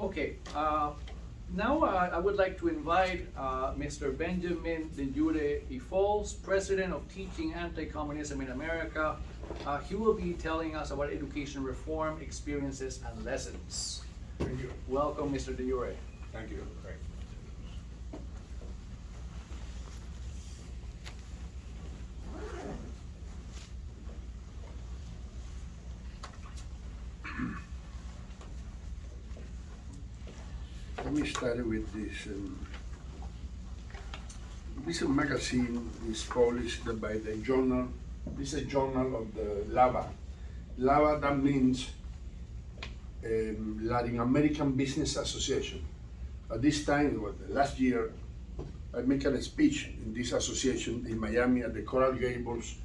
Okay, now I would like to invite Mr. Benjamin DeYurre Fals, President of Teaching Anti-Communism in America. He will be telling us about education reform, experiences, and lessons. Thank you. Welcome, Mr. DeYurre. Thank you. Let me start with this. This magazine is published by the journal. This is a journal of the LABA. LABA, that means Latin American Business Association. At this time, last year, I make a speech in this association in Miami at the Coral Gables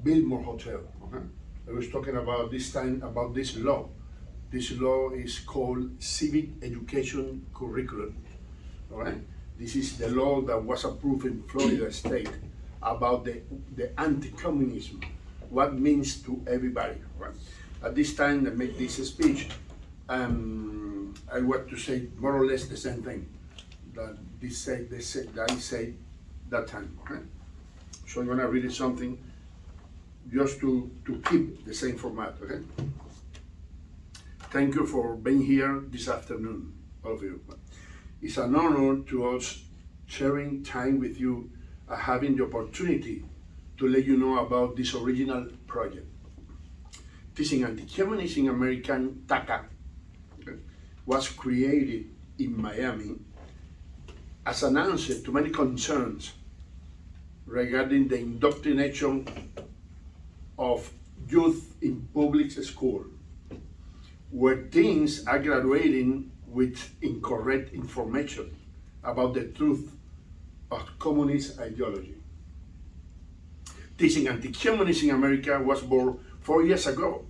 Biltmore Hotel. Okay? I was talking about this time about this law. This law is called Civic Education Curriculum. All right? This is the law that was approved in Florida State about the anti-communism, what means to everybody. Right? At this time, I make this speech. I want to say more or less the same thing that I said that time. Okay? So I'm gonna read something just to keep the same format. Okay? Thank you for being here this afternoon, all of you. It's an honor to us sharing time with you and having the opportunity to let you know about this original project. Teaching Anti-communism in American TACA was created in Miami as an answer to many concerns regarding the indoctrination of youth in public school, where teens are graduating with incorrect information about the truth of communist ideology. Teaching Anti-communism in America was born 4 years ago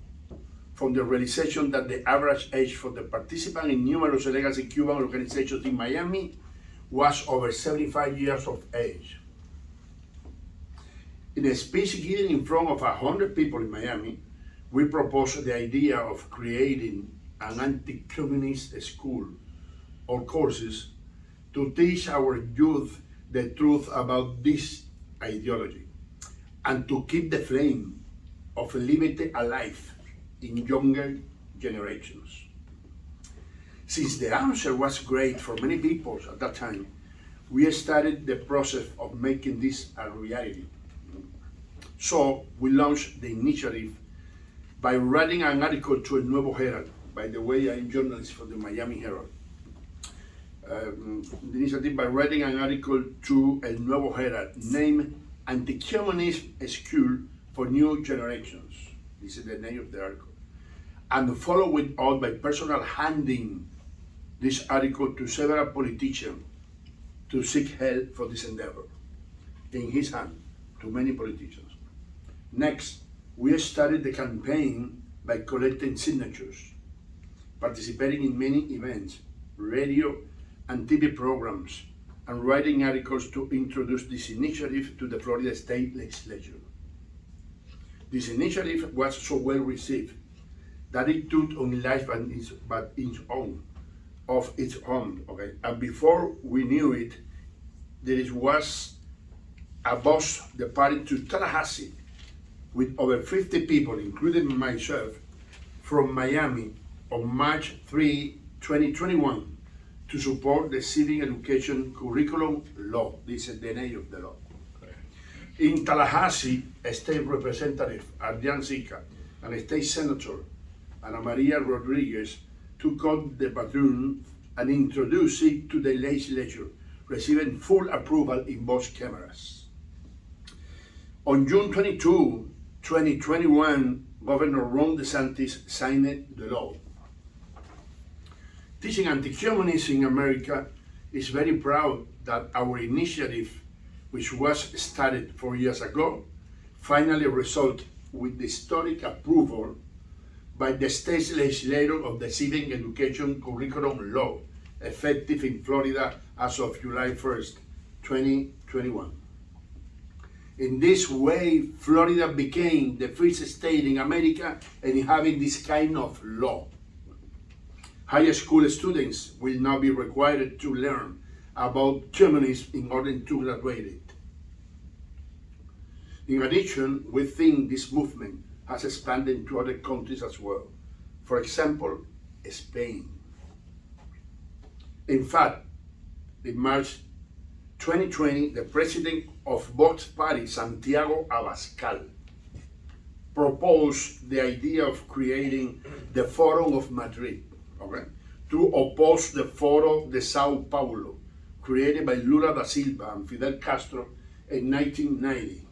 from the realization that the average age for the participant in numerous legacy Cuban organizations in Miami was over 75 years of age. In a speech given in front of 100 people in Miami, we proposed the idea of creating an anti-communist school or courses to teach our youth the truth about this ideology and to keep the flame of liberty alive in younger generations. Since the answer was great for many people at that time, we started the process of making this a reality. So we launched the initiative by writing an article to El Nuevo Herald. By the way, I'm a journalist for the Miami Herald. The initiative by writing an article to El Nuevo Herald named Anti-Communism School for New Generations. This is the name of the article. And followed up by personal handing this article to several politicians to seek help for this endeavor. In his hand, to many politicians. Next, we started the campaign by collecting signatures, participating in many events, radio and TV programs, and writing articles to introduce this initiative to the Florida State Legislature. This initiative was so well received that it took on life of its own. Okay? And before we knew it, there was a bus departing to Tallahassee with over 50 people, including myself, from Miami on March 3, 2021, to support the Civic Education Curriculum Law. This is the name of the law. In Tallahassee, a state representative, Adrian Zika, and a state senator, Ana Maria Rodriguez, took up the baton and introduced it to the legislature, receiving full approval in both cameras. On June 22, 2021, Governor Ron DeSantis signed the law. Teaching Anti-communism in America is very proud that our initiative, which was started 4 years ago, finally resulted with the historic approval by the state legislature of the Civic Education Curriculum Law, effective in Florida as of July 1st, 2021. In this way, Florida became the first state in America in having this kind of law. high school students will now be required to learn about communism in order to graduate it. In addition, we think this movement has expanded to other countries as well. For example, Spain. In fact, in March 2020, the president of Vox Party, Santiago Abascal, proposed the idea of creating the Forum of Madrid, okay, to oppose the Foro de Sao Paulo, created by Lula da Silva and Fidel Castro in 1990.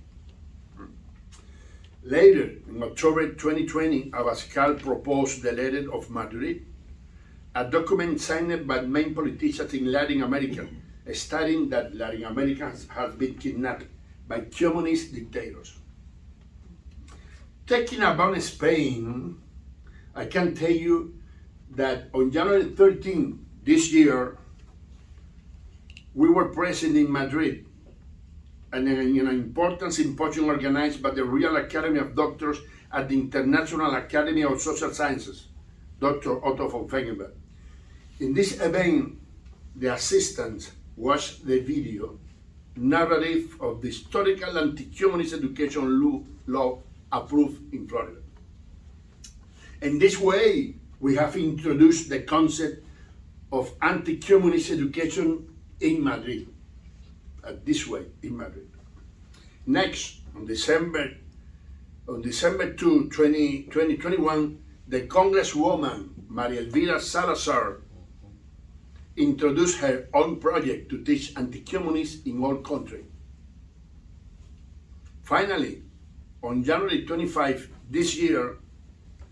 Later, in October 2020, Abascal proposed the Letter of Madrid, a document signed by main politicians in Latin America, stating that Latin America has been kidnapped by communist dictators. Talking about Spain, I can tell you that on January 13 this year, we were present in Madrid and in an important symposium organized by the Real Academy of Doctors at the International Academy of Social Sciences, Dr. Otto von Feigenberg. In this event, the assistant watched the video narrative of the historical anti-communist education law approved in Florida. In this way, we have introduced the concept of anti-communist education in Madrid. This way, in Madrid. Next, on December 2, 2021, the Congresswoman Maria Elvira Salazar introduced her own project to teach anti-communists in all countries. Finally, on January 25 this year,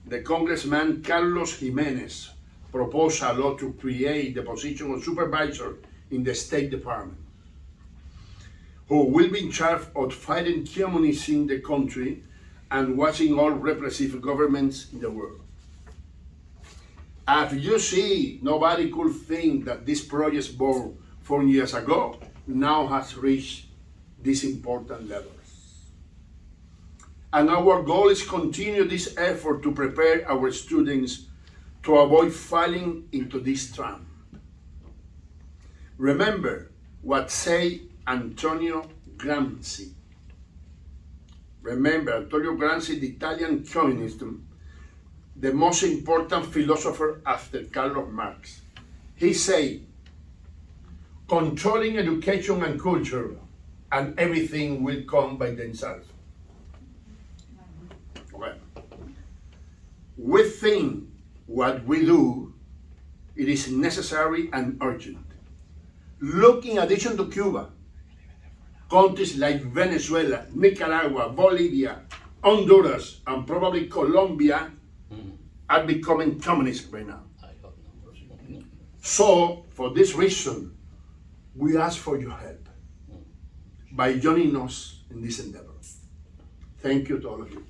the Congressman Carlos Jimenez proposed a law to create the position of supervisor in the State Department, who will be in charge of fighting communism in the country and watching all repressive governments in the world. As you see, nobody could think that this project born 4 years ago now has reached these important levels. And our goal is to continue this effort to prepare our students to avoid falling into this trap. Remember what said Antonio Gramsci. Remember, Antonio Gramsci, the Italian communist, the most important philosopher after Karl Marx. He said, controlling education and culture, and everything will come by themselves. Okay. We think what we do, it is necessary and urgent. Look, in addition to Cuba, countries like Venezuela, Nicaragua, Bolivia, Honduras, and probably Colombia are becoming communist right now. So, for this reason, we ask for your help by joining us in this endeavor. Thank you to all of you.